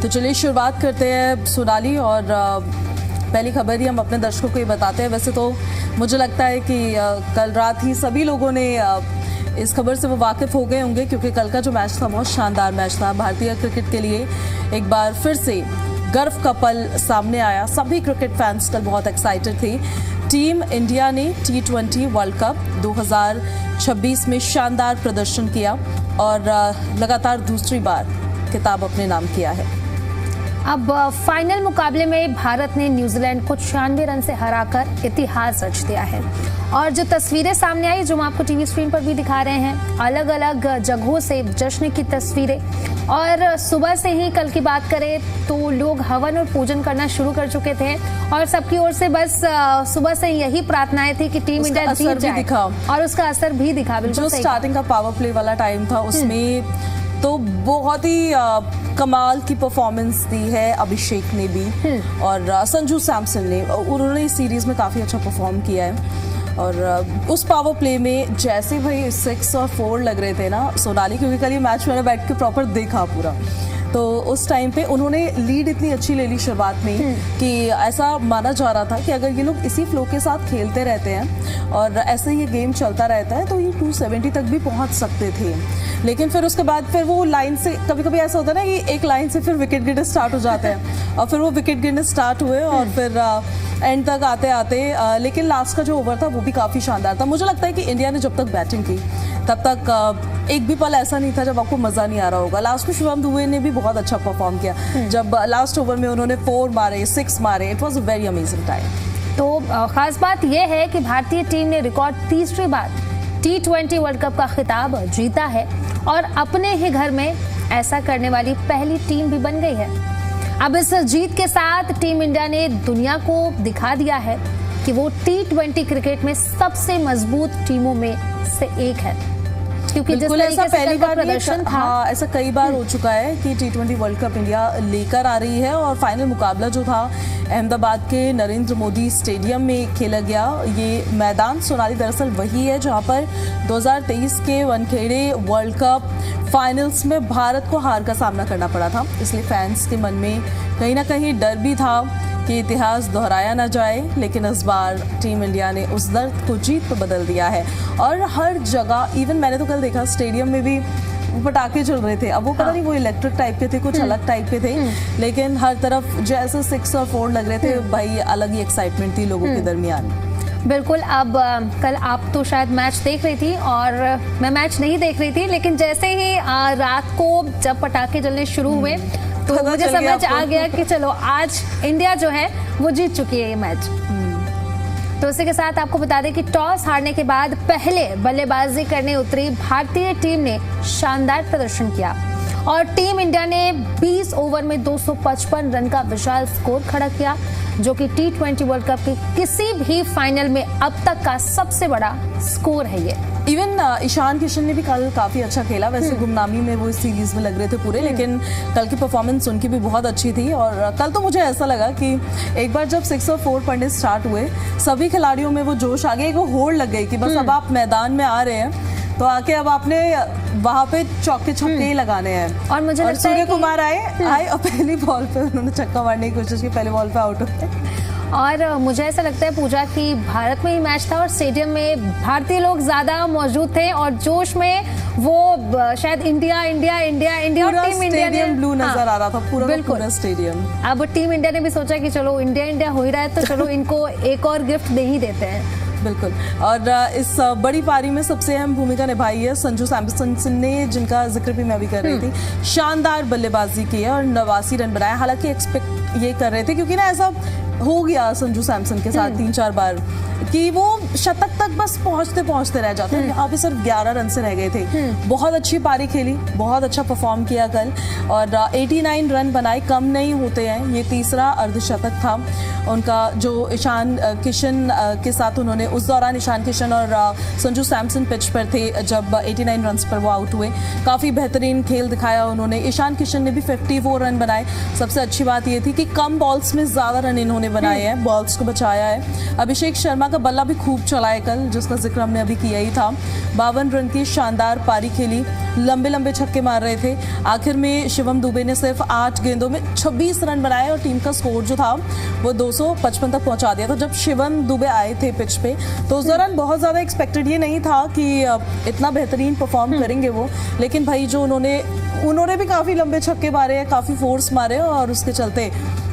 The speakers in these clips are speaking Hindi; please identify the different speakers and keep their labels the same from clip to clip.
Speaker 1: तो चलिए शुरुआत करते हैं सोनाली, और पहली खबर ही हम अपने दर्शकों को ये बताते हैं। वैसे तो मुझे लगता है कि कल रात ही सभी लोगों ने इस खबर से वो वाकिफ़ हो गए होंगे, क्योंकि कल का जो मैच था बहुत शानदार मैच था। भारतीय क्रिकेट के लिए एक बार फिर से गर्व का पल सामने आया। सभी क्रिकेट फैंस कल बहुत एक्साइटेड थे। टीम इंडिया ने T20 वर्ल्ड कप 2026 में शानदार प्रदर्शन किया और लगातार दूसरी बार खिताब अपने नाम किया है।
Speaker 2: अब फाइनल मुकाबले में भारत ने न्यूजीलैंड को 96 रन से हराकर इतिहास रच दिया है। और जो तस्वीरें सामने आई, जो हम आपको टीवी स्क्रीन पर भी दिखा रहे हैं, अलग अलग जगहों से जश्न की तस्वीरें। और सुबह से ही कल की बात करें तो लोग हवन और पूजन करना शुरू कर चुके थे और सबकी ओर से बस सुबह से यही प्रार्थनाएं थी कि टीम इंडिया जीत जाए, और उसका असर भी दिखा।
Speaker 1: जो स्टार्टिंग का पावर प्ले वाला टाइम था उसमें तो बहुत ही कमाल की परफॉर्मेंस दी है अभिषेक ने भी, और संजू सैमसन ने। उन्होंने इस सीरीज में काफ़ी अच्छा परफॉर्म किया है। और उस पावर प्ले में जैसे भाई 6 और 4 लग रहे थे ना सोनाली, क्योंकि कल ये मैच मैंने बैठ के प्रॉपर देखा पूरा, तो उस टाइम पे उन्होंने लीड इतनी अच्छी ले ली शुरुआत में कि ऐसा माना जा रहा था कि अगर ये लोग इसी फ्लो के साथ खेलते रहते हैं और ऐसे ये गेम चलता रहता है तो ये 270 तक भी पहुंच सकते थे। लेकिन फिर उसके बाद फिर वो लाइन से कभी कभी ऐसा होता है ना कि एक लाइन से फिर विकेट गिरने स्टार्ट हो जाते हैं, और फिर वो विकेट गिरने स्टार्ट हुए और फिर एंड तक आते आते लेकिन लास्ट का जो ओवर था वो भी काफ़ी शानदार था। मुझे लगता है कि इंडिया ने जब तक बैटिंग की तब तक एक भी पल ऐसा नहीं था जब आपको मज़ा नहीं आ रहा होगा। लास्ट में शुभम दुबे ने भी बहुत अच्छा परफॉर्म किया। जब लास्ट ओवर में उन्होंने 4 मारे, 6 मारे, it was a very amazing time.
Speaker 2: तो खास बात यह है कि भारतीय टीम ने रिकॉर्ड तीसरी बार T20 वर्ल्ड कप का खिताब जीता है और अपने ही घर में ऐसा करने वाली पहली टीम भी बन गई है। अब इस जीत के साथ टीम इंडिया ने दुनिया को दिखा दिया है कि वो T20 क्रिकेट में सबसे मजबूत टीमों में से एक है, क्योंकि जिस तरीके से पहली बार प्रदर्शन था,
Speaker 1: ऐसा कई बार हो चुका है कि T20 वर्ल्ड कप इंडिया लेकर आ रही है। और फाइनल मुकाबला जो था अहमदाबाद के नरेंद्र मोदी स्टेडियम में खेला गया। ये मैदान सोनाली दरअसल वही है जहां पर 2023 के वानखेड़े वर्ल्ड कप फाइनल्स में भारत को हार का सामना करना पड़ा था। इसलिए फैंस के मन में कहीं ना कहीं डर भी था कि इतिहास दोहराया ना जाए, लेकिन इस बार टीम इंडिया ने उस दर्द को जीत पर बदल दिया है। और हर जगह, इवन मैंने तो कल देखा स्टेडियम में भी पटाखे चल रहे थे। अब वो पता नहीं वो इलेक्ट्रिक टाइप के थे, कुछ अलग टाइप के थे, लेकिन हर तरफ जैसे 6 और 4 लग रहे थे, भाई अलग ही एक्साइटमेंट थी लोगों के दरमियान।
Speaker 2: बिल्कुल। अब कल आप तो शायद मैच देख रही थी और मैं मैच नहीं देख रही थी, लेकिन जैसे ही रात को जब पटाखे चलने शुरू हुए तो मुझे समझ आ गया कि चलो आज इंडिया जो है वो जीत चुकी है ये मैच। तो इसी के साथ आपको बता दें कि टॉस हारने के बाद पहले बल्लेबाजी करने उतरी भारतीय टीम ने शानदार प्रदर्शन किया और टीम इंडिया ने 20 ओवर में 255 रन का विशाल स्कोर खड़ा किया, जो कि T20 वर्ल्ड कप के किसी भी फाइनल में अब तक का सबसे बड़ा स्कोर है ये।
Speaker 1: इवन ईशान किशन ने भी कल काफ़ी अच्छा खेला। वैसे गुमनामी में वो इस सीरीज में लग रहे थे पूरे, लेकिन कल की परफॉर्मेंस उनकी भी बहुत अच्छी थी। और कल तो मुझे ऐसा लगा कि एक बार जब 6 और 4 पढ़ने स्टार्ट हुए, सभी खिलाड़ियों में वो जोश आ गया, एक वो होड़ लग गई कि बस अब आप मैदान में आ रहे हैं तो आके अब आपने वहाँ पे चौके छक्के ही लगाने हैं।
Speaker 2: और मुझे
Speaker 1: सूर्य कुमार आए और पहली बॉल पे उन्होंने छक्का मारने की कोशिश की, पहली बॉल पे आउट हो गए।
Speaker 2: और मुझे ऐसा लगता है पूजा कि भारत में ही मैच था और स्टेडियम में भारतीय लोग ज्यादा मौजूद थे और जोश में वो शायद इंडिया इंडिया इंडिया इंडिया और टीम इंडिया ने
Speaker 1: ब्लू नजर आ रहा था पूरा स्टेडियम।
Speaker 2: अब टीम इंडिया ने भी सोचा कि चलो इंडिया इंडिया हो ही रहा है तो चलो इनको एक और गिफ्ट दे ही देते हैं।
Speaker 1: बिल्कुल। और इस बड़ी पारी में सबसे अहम भूमिका निभाई है संजू सैमसन ने, जिनका जिक्र भी मैं भी कर रही थी। शानदार बल्लेबाजी की है और 89 रन बनाए। हालांकि एक्सपेक्ट ये कर रहे थे, क्योंकि ना ऐसा हो गया संजू सैमसन के साथ 3-4 बार कि वो शतक तक बस पहुंचते रह जाते हैं। यहाँ पे सिर्फ 11 रन से रह गए थे। बहुत अच्छी पारी खेली, बहुत अच्छा परफॉर्म किया कल और 89 रन बनाए, कम नहीं होते हैं। ये तीसरा अर्धशतक था उनका जो ईशान किशन के साथ उन्होंने, उस दौरान ईशान किशन और संजू सैमसन पिच पर थे जब 89 रन पर वो आउट हुए। काफ़ी बेहतरीन खेल दिखाया उन्होंने। ईशान किशन ने भी 54 रन बनाए। सबसे अच्छी बात ये थी कि कम बॉल्स में ज़्यादा रन इन्होंने इन्होंने बनाए हैं, बॉल्स को बचाया है। अभिषेक शर्मा का बल्ला भी खूब चला है कल, जिसका जिक्र हमने अभी किया ही था। 52 रन की शानदार पारी खेली, लंबे लंबे छक्के मार रहे थे। आखिर में शिवम दुबे ने सिर्फ 8 गेंदों में 26 रन बनाए और टीम का स्कोर जो था वो 255 तक पहुंचा दिया था। जब शिवम दुबे आए थे पिच पे तो उस दौरान बहुत ज़्यादा एक्सपेक्टेड ये नहीं था कि इतना बेहतरीन परफॉर्म करेंगे वो, लेकिन भाई जो उन्होंने भी काफ़ी लंबे छक्के मारे हैं, काफ़ी फोर्स मारे और उसके चलते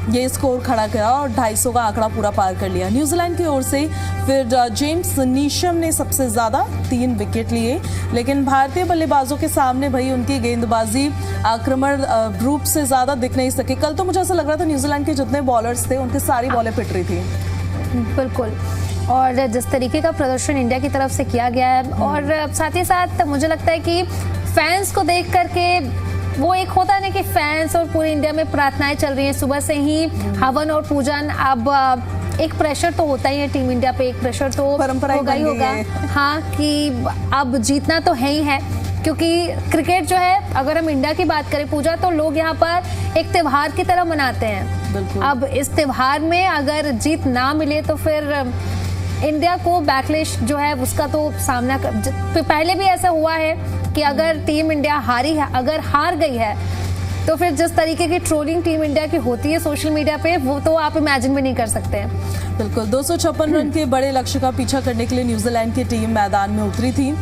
Speaker 1: ये स्कोर खड़ा करा और 250 का आंकड़ा पूरा पार कर लिया। न्यूजीलैंड की ओर से फिर जेम्स नीशम ने सबसे ज़्यादा 3 विकेट लिए, लेकिन भारतीय बल्लेबाजों के सामने भाई उनकी गेंदबाजी आक्रमण रूप से ज़्यादा दिख नहीं सके। कल तो मुझे ऐसा लग रहा था न्यूजीलैंड के जितने बॉलर्स थे उनकी सारी बॉलें पिट रही थी।
Speaker 2: बिल्कुल, और जिस तरीके का प्रदर्शन इंडिया की तरफ से किया गया है और साथ ही साथ मुझे लगता है कि फैंस को देख करके वो एक होता है ना कि फैंस और पूरे इंडिया में प्रार्थनाएं चल रही हैं सुबह से ही, हवन और पूजन। अब एक प्रेशर तो होता ही है टीम इंडिया पे, एक प्रेशर तो होगा ही होगा, हाँ, कि अब जीतना तो है ही है, क्योंकि क्रिकेट जो है, अगर हम इंडिया की बात करें पूजा, तो लोग यहाँ पर एक त्योहार की तरह मनाते हैं। अब इस त्योहार में अगर जीत ना मिले तो फिर इंडिया को बैकलिश जो है उसका तो सामना पहले भी ऐसा हुआ है कि अगर टीम इंडिया हारी है, अगर हार गई है, तो फिर जिस तरीके की ट्रोलिंग टीम इंडिया की होती है सोशल मीडिया पे, वो तो आप इमेजिन भी नहीं कर सकते हैं।
Speaker 1: बिल्कुल, 256 रन के बड़े लक्ष्य का पीछा करने के लिए न्यूजीलैंड की टीम मैदान में उतरी थी,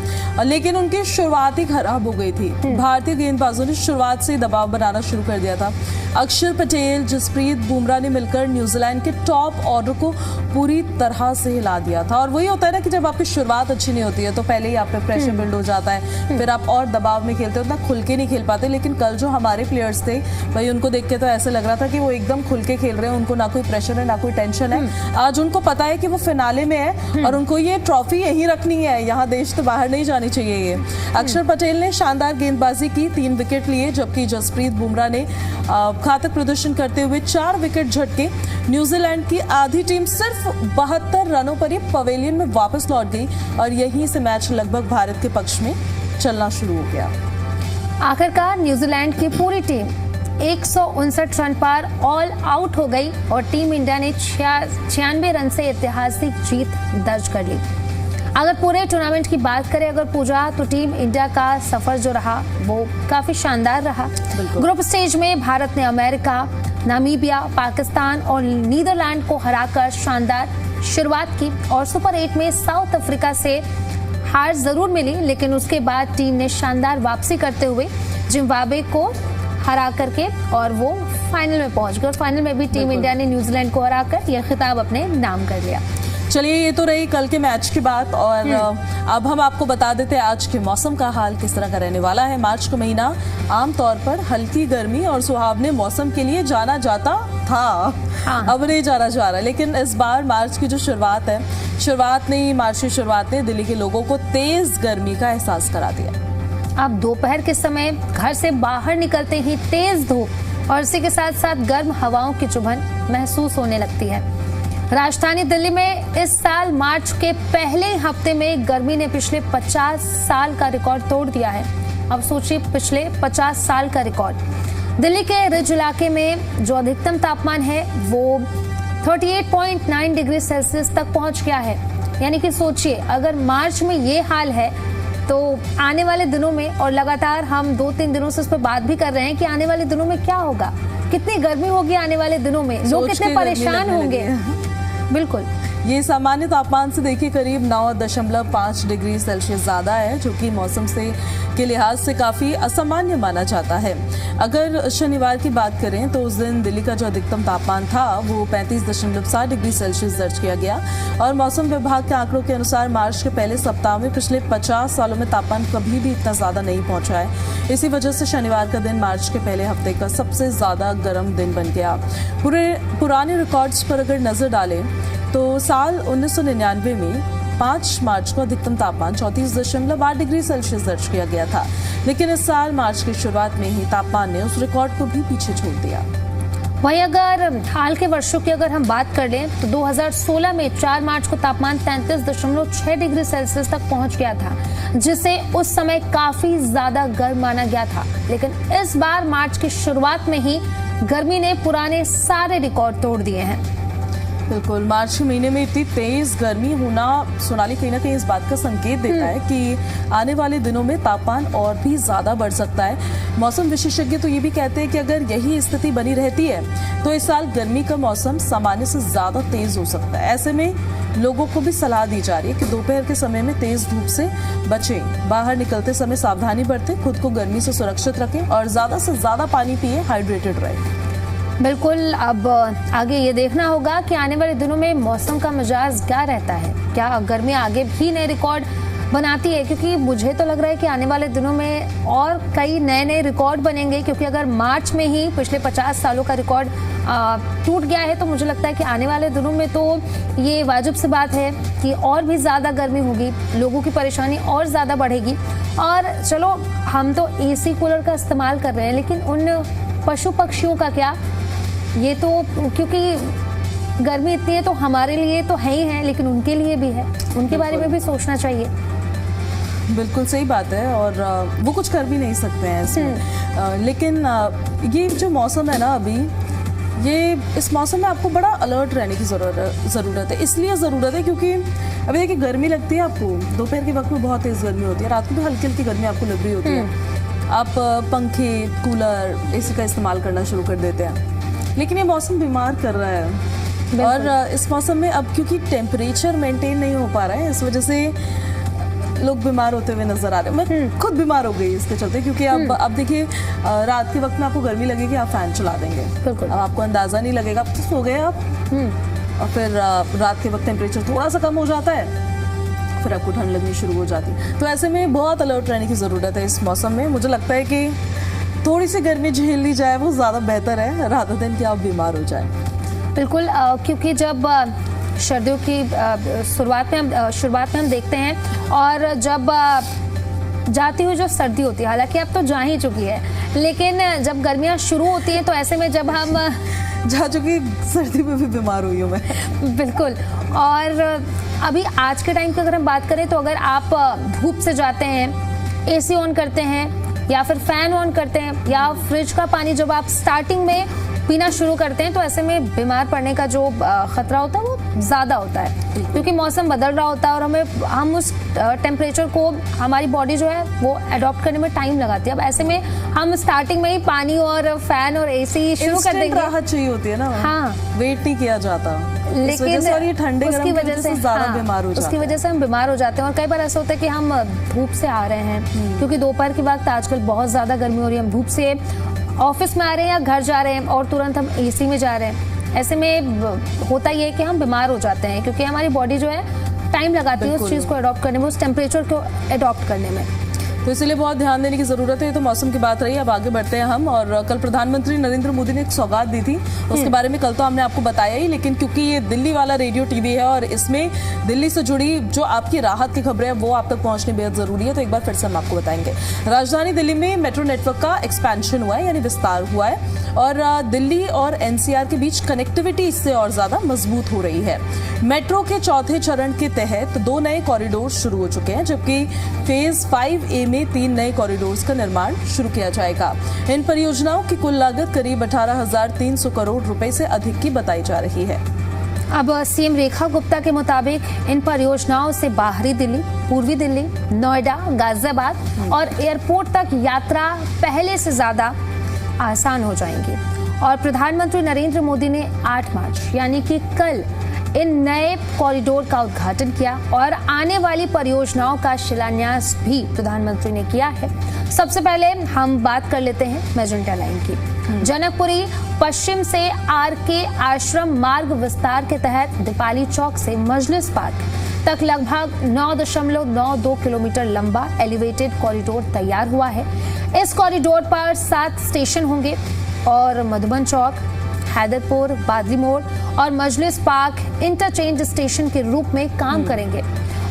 Speaker 1: लेकिन उनकी शुरुआत ही खराब हो गई थी। भारतीय गेंदबाजों ने शुरुआत से दबाव बनाना शुरू कर दिया था। अक्षर पटेल, जसप्रीत बुमराह ने मिलकर न्यूजीलैंड के टॉप ऑर्डर को पूरी तरह से हिला दिया था। और वही होता है ना कि जब आपकी शुरुआत अच्छी नहीं होती है तो पहले ही आप पे प्रेशर बिल्ड हो जाता है, फिर आप और दबाव में खेलते हो, उतना खुल के नहीं खेल पाते। लेकिन कल जो हमारे प्लेयर्स थे भाई, उनको देख के तो ऐसे लग रहा था कि वो एकदम खुल के खेल रहे हैं, उनको ना कोई प्रेशर है ना कोई टेंशन है। आज उनको पता है कि वो फिनाले में है और उनको ये ट्रॉफी यहीं रखनी है, यहाँ देश से बाहर नहीं जानी चाहिए ये। अक्षर पटेल ने शानदार गेंदबाजी की, 3 विकेट लिए, जबकि जसप्रीत बुमराह ने घातक प्रदर्शन करते हुए 4 विकेट झटके। न्यूजीलैंड की आधी टीम सिर्फ 72 रनों पर ही पवेलियन में वापस लौट गई और यहीं से मैच लगभग भारत के पक्ष में चलना शुरू हो गया।
Speaker 2: आखिरकार न्यूजीलैंड की पूरी टीम 159 रन पर ऑल आउट हो गई और टीम इंडिया ने 96 रन से ऐतिहासिक जीत दर्ज कर ली। अगर पूरे टूर्नामेंट की बात करें अगर पूजा, तो टीम इंडिया का सफर जो रहा वो काफी शानदार रहा। ग्रुप स्टेज में भारत ने अमेरिका, नामीबिया, पाकिस्तान और नीदरलैंड को हराकर शानदार शुरुआत की और सुपर 8 में साउथ अफ्रीका से हार जरूर मिली, लेकिन उसके बाद टीम ने शानदार वापसी करते हुए जिम्बाब्वे को हरा करके और वो फाइनल में पहुंच गए। फाइनल में भी टीम इंडिया ने न्यूजीलैंड को हराकर यह खिताब अपने नाम कर लिया।
Speaker 1: चलिए, ये तो रही कल के मैच की बात और अब हम आपको बता देते हैं आज के मौसम का हाल किस तरह का रहने वाला है। मार्च का महीना आमतौर पर हल्की गर्मी और सुहावने मौसम के लिए जाना जाता था, अब नहीं जाना जा रहा, लेकिन इस बार मार्च की जो शुरुआत की शुरुआत ने दिल्ली के लोगों को तेज गर्मी का एहसास करा दिया।
Speaker 2: अब दोपहर के समय घर से बाहर निकलते ही तेज धूप और इसी के साथ साथ गर्म हवाओं की चुभन महसूस होने लगती है। राजधानी दिल्ली में इस साल मार्च के पहले हफ्ते में गर्मी ने पिछले 50 साल का रिकॉर्ड तोड़ दिया है। अब सोचिए, पिछले 50 साल का रिकॉर्ड। दिल्ली के रिज इलाके में जो अधिकतम तापमान है वो 38.9 डिग्री सेल्सियस तक पहुंच गया है। यानी कि सोचिए, अगर मार्च में ये हाल है तो आने वाले दिनों में, और लगातार हम 2-3 दिनों से उस पर बात भी कर रहे हैं कि आने वाले दिनों में क्या होगा, कितनी गर्मी होगी आने वाले दिनों में, लोग कितने परेशान होंगे। बिल्कुल,
Speaker 1: ये सामान्य तापमान से देखिए करीब 9.5 डिग्री सेल्सियस ज्यादा है, जो कि मौसम से के लिहाज से काफी असामान्य माना जाता है। अगर शनिवार की बात करें तो उस दिन दिल्ली का जो अधिकतम तापमान था वो 35.7 डिग्री सेल्सियस दर्ज किया गया और मौसम विभाग के आंकड़ों के अनुसार मार्च के पहले सप्ताह में पिछले 50 सालों में तापमान कभी भी इतना ज्यादा नहीं पहुंचा है। इसी वजह से शनिवार का दिन मार्च के पहले हफ्ते का सबसे ज्यादा गर्म दिन बन गया। पुराने रिकॉर्ड्स पर अगर नजर डालें तो साल 1999 में 5 मार्च को अधिकतम तापमान 34.8 डिग्री सेल्सियस दर्ज किया गया था, लेकिन इस साल मार्च की शुरुआत में ही तापमान ने उस रिकॉर्ड को भी पीछे छोड़ दिया।
Speaker 2: वहीं अगर हाल के वर्षों की अगर हम बात कर लें तो 2016 में 4 मार्च को तापमान 33.6 डिग्री सेल्सियस तक पहुंच गया था, जिसे उस समय काफी ज्यादा गर्म माना गया था। लेकिन इस बार मार्च की शुरुआत में ही गर्मी ने पुराने सारे रिकॉर्ड तोड़ दिए हैं।
Speaker 1: बिल्कुल, मार्च के महीने में इतनी तेज गर्मी होना सोनाली कहीं ना कहीं इस बात का संकेत देता है कि आने वाले दिनों में तापमान और भी ज्यादा बढ़ सकता है। मौसम विशेषज्ञ तो ये भी कहते हैं कि अगर यही स्थिति बनी रहती है तो इस साल गर्मी का मौसम सामान्य से ज्यादा तेज हो सकता है। ऐसे में लोगों को भी सलाह दी जा रही है कि दोपहर के समय में तेज धूप से बचें, बाहर निकलते समय सावधानी बरतें, खुद को गर्मी से सुरक्षित रखें और ज्यादा से ज्यादा पानी पिए, हाइड्रेटेड रहें।
Speaker 2: बिल्कुल, अब आगे ये देखना होगा कि आने वाले दिनों में मौसम का मिजाज क्या रहता है, क्या गर्मी आगे भी नए रिकॉर्ड बनाती है, क्योंकि मुझे तो लग रहा है कि आने वाले दिनों में और कई नए नए रिकॉर्ड बनेंगे, क्योंकि अगर मार्च में ही पिछले 50 सालों का रिकॉर्ड टूट गया है तो मुझे लगता है कि आने वाले दिनों में तो ये वाजिब सी बात है कि और भी ज़्यादा गर्मी होगी, लोगों की परेशानी और ज़्यादा बढ़ेगी। और चलो, हम तो AC कूलर का इस्तेमाल कर रहे हैं, लेकिन उन पशु पक्षियों का क्या? ये तो क्योंकि गर्मी इतनी है तो हमारे लिए तो है ही है, लेकिन उनके लिए भी है, उनके बारे में भी सोचना चाहिए।
Speaker 1: बिल्कुल सही बात है, और वो कुछ कर भी नहीं सकते हैं इसमें। लेकिन ये जो मौसम है ना अभी, ये इस मौसम में आपको बड़ा अलर्ट रहने की ज़रूरत है। इसलिए ज़रूरत है क्योंकि अभी देखिए गर्मी लगती है आपको, दोपहर के वक्त में बहुत तेज़ गर्मी होती है, रात को भी हल्की हल्की गर्मी आपको लग रही होती है, आप पंखे, कूलर, AC का इस्तेमाल करना शुरू कर देते हैं, लेकिन ये मौसम बीमार कर रहा है। और इस मौसम में अब क्योंकि टेम्परेचर मेंटेन नहीं हो पा रहा है, इस वजह से लोग बीमार होते हुए नजर आ रहे हैं। मैं खुद बीमार हो गई इसके चलते, क्योंकि अब देखिए रात के वक्त में आपको गर्मी लगेगी, आप फैन चला देंगे, अब आपको अंदाजा नहीं लगेगा, आप तो सो गए आप, और फिर रात के वक्त टेम्परेचर थोड़ा सा कम हो जाता है, फिर आपको ठंड लगनी शुरू हो जाती है। तो ऐसे में बहुत अलर्ट रहने की ज़रूरत है इस मौसम में। मुझे लगता है कि थोड़ी सी गर्मी झेल ली जाए वो ज़्यादा बेहतर है, रात दिन कि आप बीमार हो जाए।
Speaker 2: बिल्कुल, क्योंकि जब सर्दियों की शुरुआत में हम देखते हैं, और जब जाती हुई जो सर्दी होती है, हालांकि अब तो जा ही चुकी है, लेकिन जब गर्मियां शुरू होती हैं तो ऐसे में जब हम
Speaker 1: जा चुकी, सर्दी में भी बीमार हुई हूँ मैं।
Speaker 2: बिल्कुल, और अभी आज के टाइम की अगर हम बात करें तो अगर आप धूप से जाते हैं, AC ऑन करते हैं या फिर फैन ऑन करते हैं, या फ्रिज का पानी जब आप स्टार्टिंग में पीना शुरू करते हैं, तो ऐसे में बीमार पड़ने का जो खतरा होता है वो ज़्यादा होता है, क्योंकि मौसम बदल रहा होता है और हम उस टेम्परेचर को, हमारी बॉडी जो है वो अडॉप्ट करने में टाइम लगाती है। अब ऐसे में हम स्टार्टिंग में ही पानी और फैन और AC शुरू कर देंगे,
Speaker 1: राहत चाहिए होती है ना,
Speaker 2: हाँ,
Speaker 1: वेट नहीं किया जाता,
Speaker 2: लेकिन
Speaker 1: उसकी वजह से
Speaker 2: ज़्यादा बीमार हो जाते हैं, उसकी वजह से हम बीमार हो जाते हैं। और कई बार ऐसा होता है कि हम धूप से आ रहे हैं, क्योंकि दोपहर के वक्त आजकल बहुत ज़्यादा गर्मी हो रही है, हम धूप से ऑफिस में आ रहे हैं या घर जा रहे हैं और तुरंत हम AC में जा रहे हैं, ऐसे में होता ये है कि हम बीमार हो जाते हैं, क्योंकि हमारी बॉडी जो है टाइम लगाती है उस चीज़ को अडॉप्ट करने में, उस टेम्परेचर को अडॉप्ट करने में।
Speaker 1: तो इसलिए बहुत ध्यान देने की जरूरत है। तो मौसम की बात रही, अब आगे बढ़ते हैं हम। और कल प्रधानमंत्री नरेंद्र मोदी ने एक सौगात दी थी, उसके बारे में कल तो हमने आपको बताया ही, लेकिन क्योंकि ये दिल्ली वाला रेडियो टीवी है और इसमें दिल्ली से जुड़ी जो आपकी राहत की खबरें हैं वो आप तक पहुंचनी बेहद जरूरी है, तो एक बार फिर से हम आपको बताएंगे। राजधानी दिल्ली में मेट्रो नेटवर्क का एक्सपेंशन हुआ है, यानी विस्तार हुआ है, और दिल्ली और NCR के बीच कनेक्टिविटी इससे और ज्यादा मजबूत हो रही है। मेट्रो के चौथे चरण के तहत 2 नए कॉरिडोर शुरू हो चुके हैं, जबकि फेज 5A में 3 नए कॉरिडोर्स का निर्माण शुरू किया जाएगा। इन परियोजनाओं की कुल लागत करीब 18,300 करोड़ रुपए से अधिक की बताई जा रही है।
Speaker 2: अब CM रेखा गुप्ता के मुताबिक इन परियोजनाओं से बाहरी दिल्ली, पूर्वी दिल्ली, नोएडा, गाजियाबाद और एयरपोर्ट तक यात्रा पहले से ज्यादा आसान हो जाएंगी। और प्रधानमंत्री नरेंद्र मोदी ने 8 मार्च यानी कि कल इन नए कॉरिडोर का उद्घाटन किया और आने वाली परियोजनाओं का शिलान्यास भी प्रधानमंत्री ने किया है। सबसे पहले हम बात कर लेते हैं मेजेंटा लाइन की। जनकपुरी पश्चिम से RK आश्रम मार्ग विस्तार के तहत दीपाली चौक से मजलिस पार्क तक लगभग 9.92 किलोमीटर लंबा एलिवेटेड कॉरिडोर तैयार हुआ है। इस कॉरिडोर पर 7 स्टेशन होंगे और मधुबन चौक, हैदरपुर, बादली मोड़ और मजलिस पार्क इंटरचेंज स्टेशन के रूप में काम करेंगे।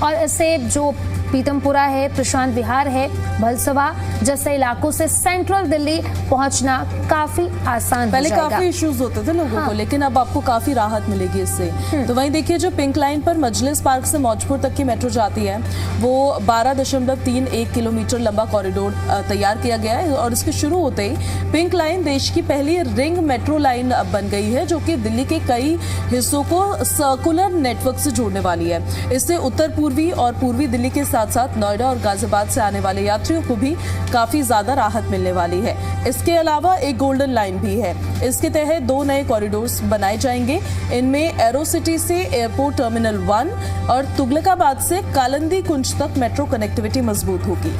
Speaker 2: और इससे जो पीतमपुरा है, प्रशांत विहार है, भलसवा जैसे इलाकों से सेंट्रल दिल्ली पहुंचना काफी आसान हो
Speaker 1: पहले
Speaker 2: जाएगा।
Speaker 1: काफी इश्यूज होते थे लोगों को, लेकिन अब आपको काफी राहत मिलेगी इससे। तो वहीं देखिए, जो पिंक लाइन पर मजलिस पार्क से मौजपुर तक की मेट्रो जाती है, वो 12.31 किलोमीटर लंबा कॉरिडोर तैयार किया गया है और इसके शुरू होते ही पिंक लाइन देश की पहली रिंग मेट्रो लाइन बन गई है, जो कि दिल्ली के कई हिस्सों को सर्कुलर नेटवर्क से जोड़ने वाली है। इससे उत्तर पूर्वी और पूर्वी दिल्ली के साथ साथ नोएडा और गाजियाबाद से आने वाले यात्रियों को भी काफी ज्यादा राहत मिलने वाली है। इसके अलावा एक गोल्डन लाइन भी है। इसके तहत 2 नए कॉरिडोर्स बनाए जाएंगे। इनमें एरो सिटी से एयरपोर्ट टर्मिनल 1 और तुगलकाबाद से कालिंदी कुंज तक मेट्रो कनेक्टिविटी मजबूत होगी।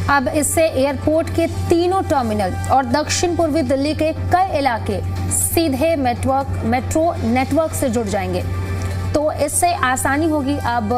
Speaker 2: अब इससे एयरपोर्ट के तीनों टर्मिनल और दक्षिण पूर्वी दिल्ली के कई इलाके सीधे मेट्रो नेटवर्क से जुड़ जाएंगे। तो इससे आसानी होगी अब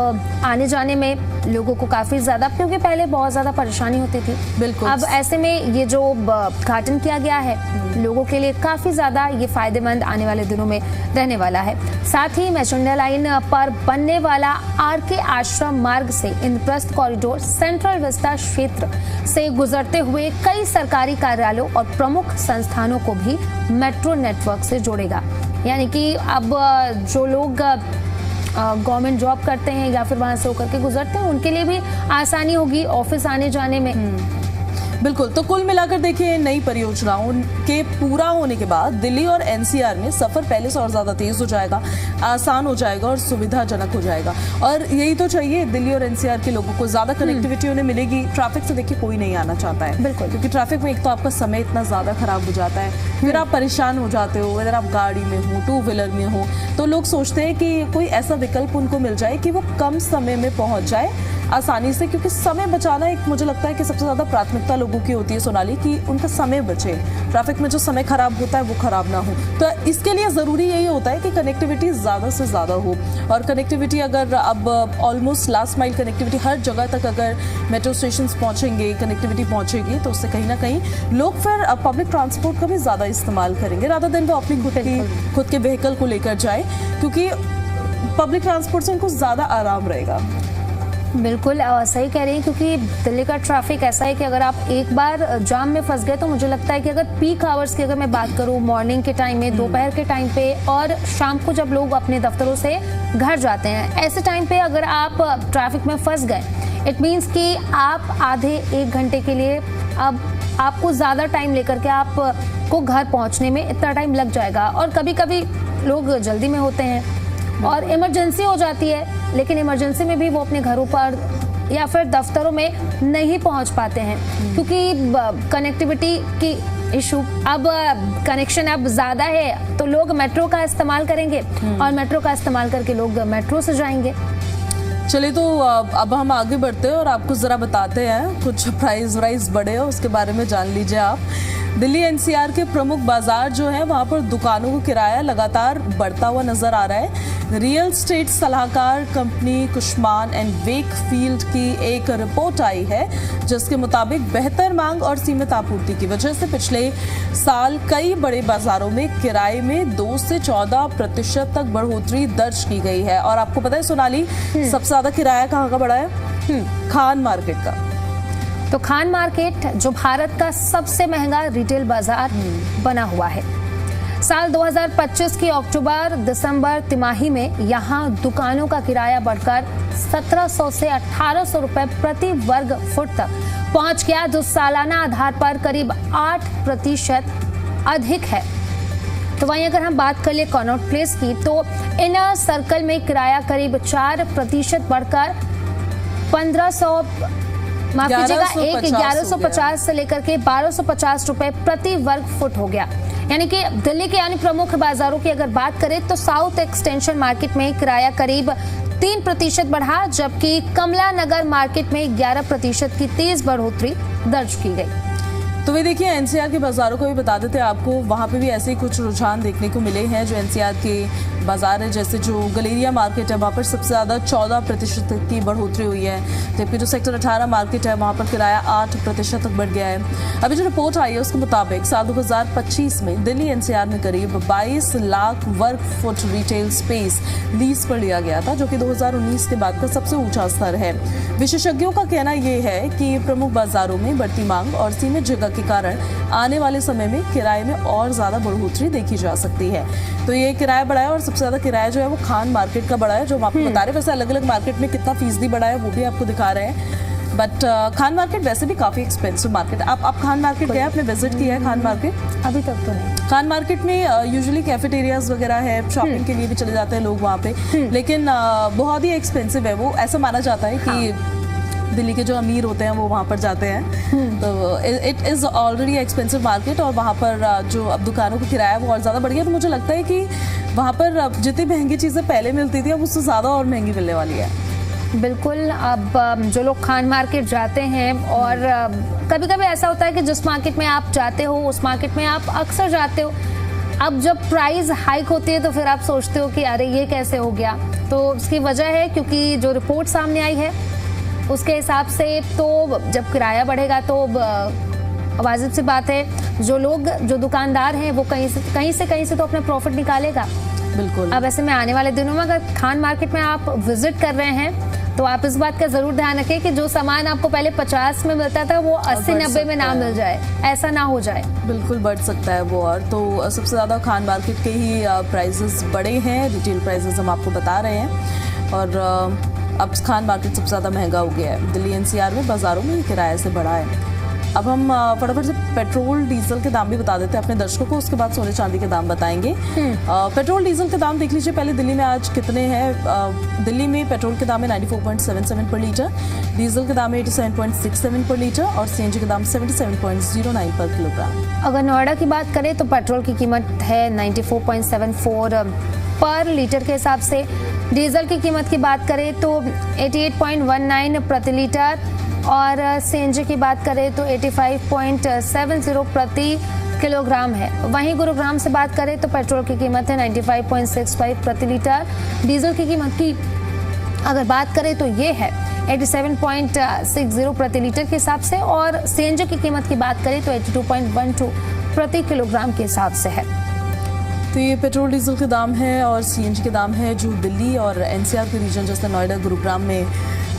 Speaker 2: आने जाने में लोगों को काफी ज्यादा, क्योंकि पहले बहुत ज्यादा परेशानी होती थी।
Speaker 1: बिल्कुल।
Speaker 2: अब ऐसे में ये जो उद्घाटन किया गया है लोगों के लिए काफी ज्यादा ये फायदेमंद आने वाले दिनों में रहने वाला है। साथ ही मेचुंडा लाइन पर बनने वाला आरके आश्रम मार्ग से इंद्रप्रस्थ कॉरिडोर सेंट्रल विस्ता क्षेत्र से गुजरते हुए कई सरकारी कार्यालयों और प्रमुख संस्थानों को भी मेट्रो नेटवर्क से जोड़ेगा। यानी कि अब जो लोग गवर्नमेंट जॉब करते हैं या फिर वहां से होकर के गुजरते हैं, उनके लिए भी आसानी होगी ऑफिस आने जाने में।
Speaker 1: बिल्कुल। तो कुल मिलाकर देखिए, नई परियोजनाओं के पूरा होने के बाद दिल्ली और एनसीआर में सफर पहले से और ज्यादा तेज हो जाएगा, आसान हो जाएगा और सुविधाजनक हो जाएगा। और यही तो चाहिए, दिल्ली और एनसीआर के लोगों को ज्यादा कनेक्टिविटी उन्हें मिलेगी। ट्रैफिक से देखिए कोई नहीं आना चाहता है,
Speaker 2: बिल्कुल,
Speaker 1: क्योंकि ट्रैफिक में एक तो आपका समय इतना ज्यादा खराब हो जाता है, फिर आप परेशान हो जाते हो। अगर आप गाड़ी में हो, 2 व्हीलर में हो, तो लोग सोचते हैं कि कोई ऐसा विकल्प उनको मिल जाए कि वो कम समय में पहुंच जाए आसानी से, क्योंकि समय बचाना एक मुझे लगता है कि सबसे ज्यादा प्राथमिकता लोगों की होती है सोनाली, कि उनका समय बचे, ट्रैफिक में जो समय खराब होता है वो खराब ना हो। तो इसके लिए जरूरी यही होता है कि कनेक्टिविटी ज्यादा से ज्यादा हो। और कनेक्टिविटी अगर अब ऑलमोस्ट लास्ट माइल कनेक्टिविटी हर जगह तक अगर मेट्रो स्टेशन पहुंचेंगे, कनेक्टिविटी पहुंचेगी, तो उससे कहीं ना कहीं लोग फिर पब्लिक ट्रांसपोर्ट का भी ज्यादा इस्तेमाल करेंगे, रादर देन वो अपनी खुद के व्हीकल को लेकर जाए, क्योंकि पब्लिक ट्रांसपोर्ट से उनको ज्यादा आराम रहेगा।
Speaker 2: बिल्कुल सही कह रही हैं, क्योंकि दिल्ली का ट्रैफिक ऐसा है कि अगर आप एक बार जाम में फंस गए तो मुझे लगता है कि अगर पीक आवर्स की अगर मैं बात करूं, मॉर्निंग के टाइम में, दोपहर के टाइम पे और शाम को जब लोग अपने दफ्तरों से घर जाते हैं, ऐसे टाइम पे अगर आप ट्रैफिक में फंस गए, इट मीन्स कि आप आधे 1 घंटे के लिए अब आपको ज़्यादा टाइम लेकर के आपको घर पहुँचने में इतना टाइम लग जाएगा। और कभी कभी लोग जल्दी में होते हैं और इमरजेंसी हो जाती है, लेकिन इमरजेंसी में भी वो अपने घरों पर या फिर दफ्तरों में नहीं पहुंच पाते हैं, क्योंकि कनेक्टिविटी की इशू। अब कनेक्शन अब ज़्यादा है तो लोग मेट्रो का इस्तेमाल करेंगे और मेट्रो का इस्तेमाल करके लोग मेट्रो से जाएंगे।
Speaker 1: चलिए, तो अब हम आगे बढ़ते हैं और आपको ज़रा बताते हैं कुछ प्राइस बढ़े हैं, उसके बारे में जान लीजिए आप। दिल्ली एनसीआर के प्रमुख बाजार जो है, वहां पर दुकानों का किराया लगातार बढ़ता हुआ नजर आ रहा है। रियल एस्टेट सलाहकार कंपनी कुशमान एंड वेकफील्ड की एक रिपोर्ट आई है, जिसके मुताबिक बेहतर मांग और सीमित आपूर्ति की वजह से पिछले साल कई बड़े बाजारों में किराए में 2 से 14% तक बढ़ोतरी दर्ज की गई है। और आपको पता है सोनाली, सबसे ज्यादा किराया कहाँ का बढ़ा है? खान मार्केट का।
Speaker 2: तो खान मार्केट जो भारत का सबसे महंगा रिटेल बाजार बना हुआ है, साल 2025 की अक्टूबर दिसंबर तिमाही में यहाँ दुकानों का किराया बढ़कर 1700 से 1800 रुपए प्रति वर्ग फुट तक पहुंच गया, जो सालाना आधार पर करीब 8% अधिक है। तो वहीं अगर हम बात कर ले कनॉट प्लेस की, तो इनर सर्कल में किराया करीब 4% बढ़कर 1150 से लेकर के 1250 रुपए प्रति वर्ग फुट हो गया। यानी कि दिल्ली के अन्य प्रमुख बाजारों की अगर बात करें तो साउथ एक्सटेंशन मार्केट में किराया करीब 3% बढ़ा, जबकि कमला नगर मार्केट में 11% की तेज बढ़ोतरी दर्ज की गई।
Speaker 1: तो वे देखिए एनसीआर के बाज़ारों को भी बता देते हैं आपको, वहाँ पे भी ऐसे ही कुछ रुझान देखने को मिले हैं। जो एनसीआर के बाज़ार है, जैसे जो गलेरिया मार्केट है, वहाँ पर सबसे ज़्यादा 14% की बढ़ोतरी हुई है, जबकि जो सेक्टर 18 मार्केट है वहाँ पर किराया 8% तक बढ़ गया है। अभी जो रिपोर्ट आई है उसके मुताबिक साल 2025 में दिल्ली एनसीआर में करीब 22 लाख वर्ग फुट रिटेल स्पेस लीज पर लिया गया था, जो कि 2019 के बाद का सबसे ऊंचा स्तर है। विशेषज्ञों का कहना यह है कि प्रमुख बाजारों में बढ़ती मांग और सीमित जगह के कारण आने वाले समय में किराए में और ज्यादा बढ़ोतरी देखी जा सकती है। तो ये किराया बढ़ा है और सबसे ज्यादा किराया जो है वो खान मार्केट का बढ़ा है, जो हम आपको बता रहे हैं। वैसे अलग अलग मार्केट में कितना फीसदी बढ़ा है वो भी आपको दिखा रहे हैं, बट खान मार्केट वैसे भी काफी एक्सपेंसिव मार्केट। आप खान मार्केट गए, आपने विजिट किया है खान मार्केट?
Speaker 2: अभी तक तो नहीं।
Speaker 1: खान मार्केट में यूजुअली कैफेटेरियाज वगैरह है, शॉपिंग के लिए भी चले जाते हैं लोग वहाँ पे, लेकिन बहुत ही एक्सपेंसिव है वो। ऐसा माना जाता है कि दिल्ली के जो अमीर होते हैं वो वहाँ पर जाते हैं। तो it is already expensive market, और वहाँ पर जो अब दुकानों का किराया वो और ज़्यादा बढ़ गया। तो मुझे लगता है कि वहाँ पर जितनी महंगी चीज़ें पहले मिलती थी अब उससे ज़्यादा और महंगी मिलने वाली है।
Speaker 2: बिल्कुल। अब जो लोग खान मार्केट जाते हैं, और कभी कभी ऐसा होता है कि जिस मार्केट में आप जाते हो उस मार्केट में आप अक्सर जाते हो, अब जब प्राइस हाइक होती है तो फिर आप सोचते हो कि अरे ये कैसे हो गया। तो उसकी वजह है क्योंकि जो रिपोर्ट सामने आई है उसके हिसाब से तो जब किराया बढ़ेगा तो वाजिब सी बात है जो दुकानदार हैं वो कहीं से तो अपना प्रॉफिट निकालेगा।
Speaker 1: बिल्कुल।
Speaker 2: अब ऐसे में आने वाले दिनों में अगर खान मार्केट में आप विजिट कर रहे हैं तो आप इस बात का जरूर ध्यान रखें कि जो सामान आपको पहले 50 में मिलता था वो 80-90 में ना मिल जाए, ऐसा ना हो जाए।
Speaker 1: बिल्कुल बढ़ सकता है वो। और तो सबसे ज़्यादा खान मार्केट के ही प्राइसेस बढ़े हैं, रिटेल प्राइसेस हम आपको बता रहे हैं, और अब खान मार्केट सबसे ज़्यादा महंगा हो गया है। दिल्ली एनसीआर में बाज़ारों में किराए से बढ़ा है। अब हम फटाफट से पेट्रोल डीजल के दाम भी बता देते हैं अपने दर्शकों को, उसके बाद सोने चांदी के दाम बताएंगे। पेट्रोल डीजल के दाम देख लीजिए पहले दिल्ली में आज कितने हैं। दिल्ली में पेट्रोल के दाम है 94.77 पर लीटर, डीजल के दाम है 87.67 पर लीटर, और सीएनजी के दाम 77.09 पर किलोग्राम।
Speaker 2: अगर नोएडा की बात करें तो पेट्रोल की कीमत है 94.74 पर लीटर के हिसाब से। डीजल की कीमत की बात करें तो 88.19 प्रति लीटर, और सीएनजी की बात करें तो 85.70 प्रति किलोग्राम है। वहीं गुरुग्राम से बात करें तो पेट्रोल की कीमत है 95.65 प्रति लीटर, डीजल की कीमत की अगर बात करें तो ये है 87.60 प्रति लीटर के हिसाब से, और सीएनजी की कीमत की बात करें तो 82.12 प्रति किलोग्राम के हिसाब से है।
Speaker 1: तो ये पेट्रोल डीजल के दाम है और सीएनजी के दाम है जो दिल्ली और एनसीआर के रीजन जैसे नोएडा गुरुग्राम में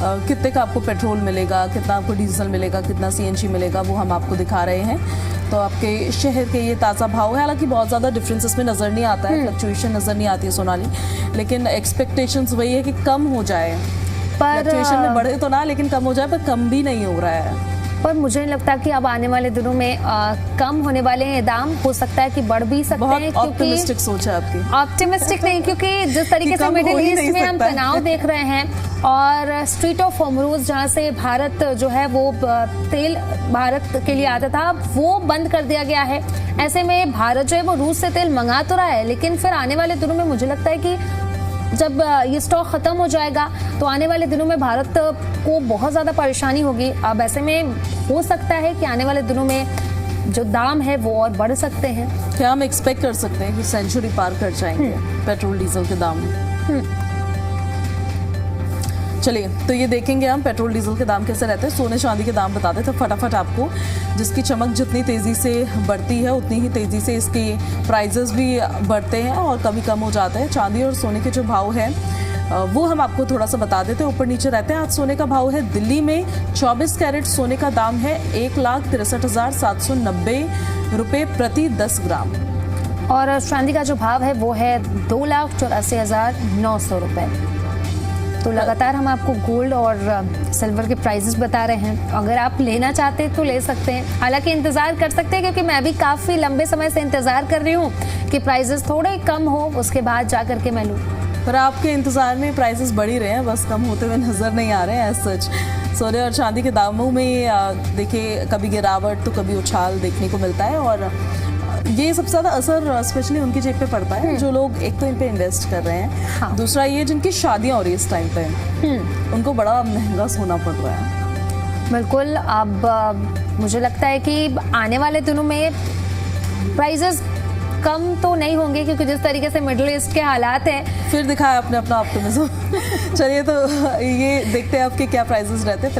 Speaker 1: कितने का आपको पेट्रोल मिलेगा, कितना आपको डीजल मिलेगा, कितना सीएनजी मिलेगा, वो हम आपको दिखा रहे हैं। तो आपके शहर के ये ताज़ा भाव है। हालांकि बहुत ज़्यादा डिफरेंसेस में नज़र नहीं आता है, फ्लक्चुएशन नज़र नहीं आती है सोनाली, लेकिन एक्सपेक्टेशंस वही है कि कम हो जाए। फ्लक्चुएशन में बढ़े तो ना, लेकिन कम हो जाए, पर कम भी नहीं हो रहा है।
Speaker 2: पर मुझे नहीं लगता कि अब आने वाले दिनों में कम होने वाले हैं दाम। हो सकता है कि बढ़ भी सकते हैं, क्योंकि
Speaker 1: ऑप्टिमिस्टिक सोच है आपकी।
Speaker 2: ऑप्टिमिस्टिक नहीं, क्योंकि जिस तरीके से मिडिल ईस्ट में हम तनाव देख रहे हैं, और स्ट्रीट ऑफ होर्मुज जहाँ से भारत जो है वो तेल भारत के लिए आता था वो बंद कर दिया गया है। ऐसे में भारत जो है वो रूस से तेल मंगा तो रहा है, लेकिन फिर आने वाले दिनों में मुझे लगता है कि जब ये स्टॉक खत्म हो जाएगा तो आने वाले दिनों में भारत को बहुत ज़्यादा परेशानी होगी। अब ऐसे में हो सकता है कि आने वाले दिनों में जो दाम है वो और बढ़ सकते हैं।
Speaker 1: क्या हम एक्सपेक्ट कर सकते हैं कि सेंचुरी पार कर जाएंगे पेट्रोल डीजल के दाम? चलिए, तो ये देखेंगे हम पेट्रोल डीजल के दाम कैसे रहते हैं। सोने चांदी के दाम बता देते फटाफट आपको, जिसकी चमक जितनी तेज़ी से बढ़ती है उतनी ही तेज़ी से इसके प्राइजेस भी बढ़ते हैं और कभी कम हो जाते हैं। चांदी और सोने के जो भाव हैं वो हम आपको थोड़ा सा बता देते हैं, ऊपर नीचे रहते हैं। आज सोने का भाव है दिल्ली में 24 कैरेट सोने का दाम है 1,63,790 रुपये प्रति 10 ग्राम,
Speaker 2: और चांदी का जो भाव है वो है 2,84,900 रुपये। तो लगातार हम आपको गोल्ड और सिल्वर के प्राइसेस बता रहे हैं। अगर आप लेना चाहते हैं तो ले सकते हैं, हालांकि इंतज़ार कर सकते हैं, क्योंकि मैं भी काफ़ी लंबे समय से इंतज़ार कर रही हूँ कि प्राइसेस थोड़े कम हो, उसके बाद जा कर के मैं लूँ।
Speaker 1: पर आपके इंतज़ार में प्राइसेस बढ़ ही रहे हैं, बस कम होते हुए नज़र नहीं आ रहे हैं। एज सच सोने और चांदी के दामों में देखिए कभी गिरावट तो कभी उछाल देखने को मिलता है, और ये सबसे ज़्यादा असर स्पेशली उनकी जेब पे पड़ता है जो लोग एक तो इन पे इन्वेस्ट कर रहे हैं।
Speaker 2: हाँ।
Speaker 1: दूसरा ये जिनकी शादियां हो रही है इस टाइम पे, उनको बड़ा महंगा सोना पड़ रहा है।
Speaker 2: बिल्कुल। अब मुझे लगता है कि आने वाले दिनों में प्राइजेस कम तो नहीं होंगे, क्योंकि जिस तरीके से मिडिल ईस्ट के हालात हैं।
Speaker 1: फिर दिखाया आपने अपना ऑप्टिमिज्म। चलिए, तो ये देखते हैं आपके क्या प्राइजेस रहते हैं।